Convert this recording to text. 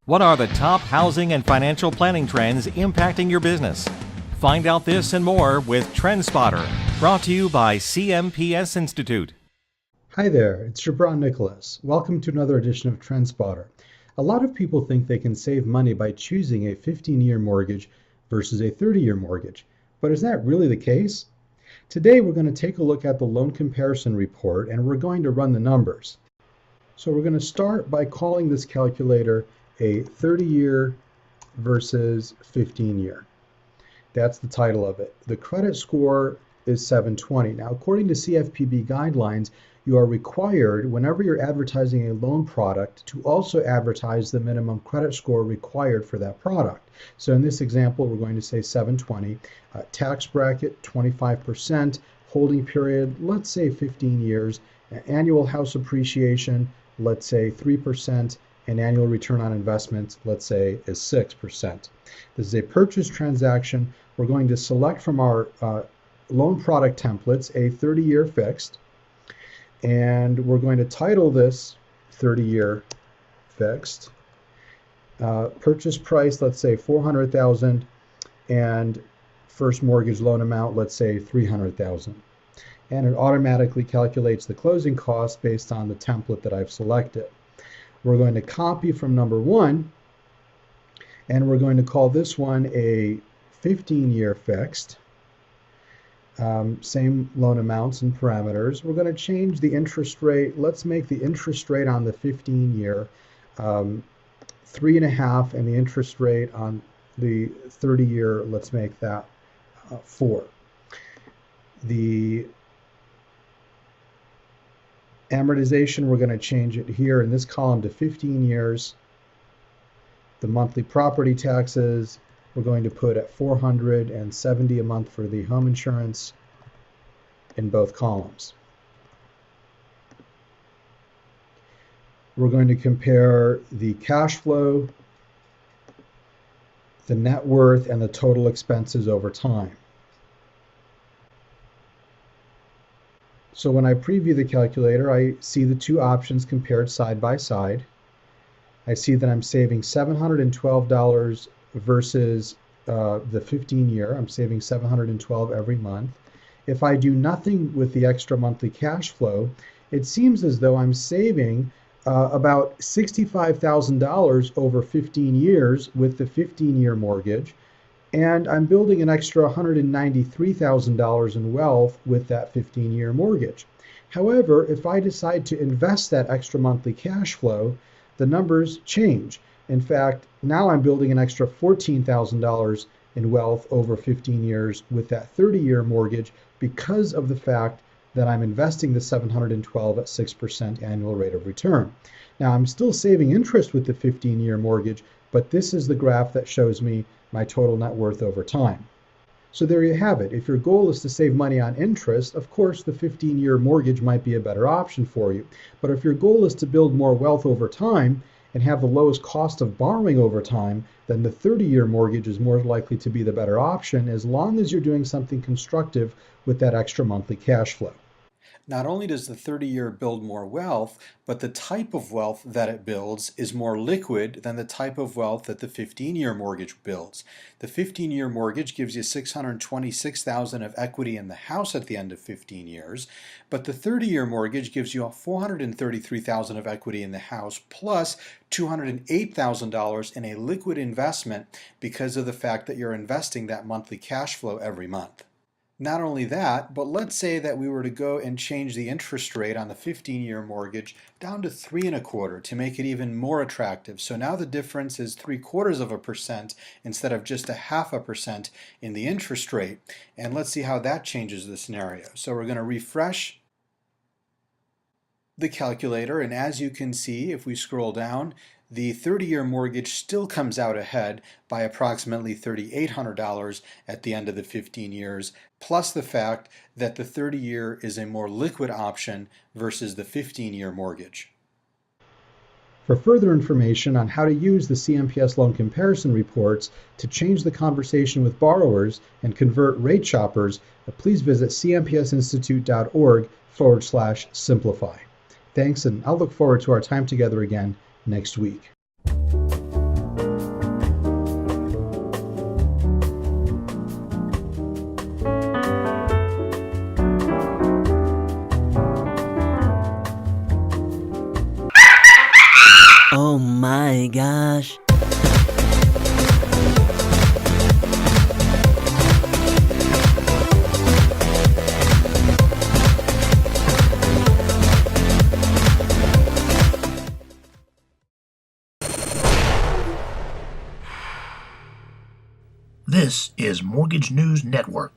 What are the top housing and financial planning trends impacting your business? Find out this and more with TrendSpotter, brought to you by CMPS Institute. Hi there, it's Jabron Nicholas. Welcome to another edition of TrendSpotter. A lot of people think they can save money by choosing a 15-year mortgage versus a 30-year mortgage. But is that really the case? Today we're going to take a look at the loan comparison report and we're going to run the numbers. So we're going to start by calling this calculator a 30-year versus 15-year. That's the title of it. The credit score is 720. Now, according to CFPB guidelines, you are required, whenever you're advertising a loan product, to also advertise the minimum credit score required for that product. So in this example, we're going to say 720. Tax bracket, 25%. Holding period, let's say 15 years. Annual house appreciation, let's say 3%. And annual return on investment, let's say, is 6%. This is a purchase transaction. We're going to select from our loan product templates a 30-year fixed, and we're going to title this 30-year fixed. Purchase price, let's say $400,000, and first mortgage loan amount, let's say $300,000. And it automatically calculates the closing cost based on the template that I've selected. We're going to copy from number one, and we're going to call this one a 15-year fixed. Same loan amounts and parameters. We're going to change the interest rate. Let's make the interest rate on the 15-year 3.5, and the interest rate on the 30-year, let's make that 4. The amortization, we're going to change it here in this column to 15 years. The monthly property taxes, we're going to put at $470 a month for the home insurance in both columns. We're going to compare the cash flow, the net worth, and the total expenses over time. So when I preview the calculator, I see the two options compared side by side. I see that I'm saving $712 versus the 15-year. I'm saving $712 every month. If I do nothing with the extra monthly cash flow, it seems as though I'm saving about $65,000 over 15 years with the 15-year mortgage, and I'm building an extra $193,000 in wealth with that 15-year mortgage. However, if I decide to invest that extra monthly cash flow, the numbers change. In fact, now I'm building an extra $14,000 in wealth over 15 years with that 30-year mortgage because of the fact that I'm investing the $712 at 6% annual rate of return. Now, I'm still saving interest with the 15-year mortgage, but this is the graph that shows me my total net worth over time. So there you have it. If your goal is to save money on interest, of course the 15-year mortgage might be a better option for you. But if your goal is to build more wealth over time and have the lowest cost of borrowing over time, then the 30-year mortgage is more likely to be the better option, as long as you're doing something constructive with that extra monthly cash flow. Not only does the 30-year build more wealth, but the type of wealth that it builds is more liquid than the type of wealth that the 15-year mortgage builds. The 15-year mortgage gives you $626,000 of equity in the house at the end of 15 years, but the 30-year mortgage gives you $433,000 of equity in the house plus $208,000 in a liquid investment because of the fact that you're investing that monthly cash flow every month. Not only that, but let's say that we were to go and change the interest rate on the 15-year mortgage down to 3.25 to make it even more attractive. So now the difference is 0.75% instead of just 0.5% in the interest rate. And let's see how that changes the scenario. So we're going to refresh the calculator, and as you can see, if we scroll down, the 30-year mortgage still comes out ahead by approximately $3,800 at the end of the 15 years, plus the fact that the 30-year is a more liquid option versus the 15-year mortgage. For further information on how to use the CMPS loan comparison reports to change the conversation with borrowers and convert rate shoppers, please visit cmpsinstitute.org/simplify. Thanks, and I'll look forward to our time together again next week. This is Mortgage News Network.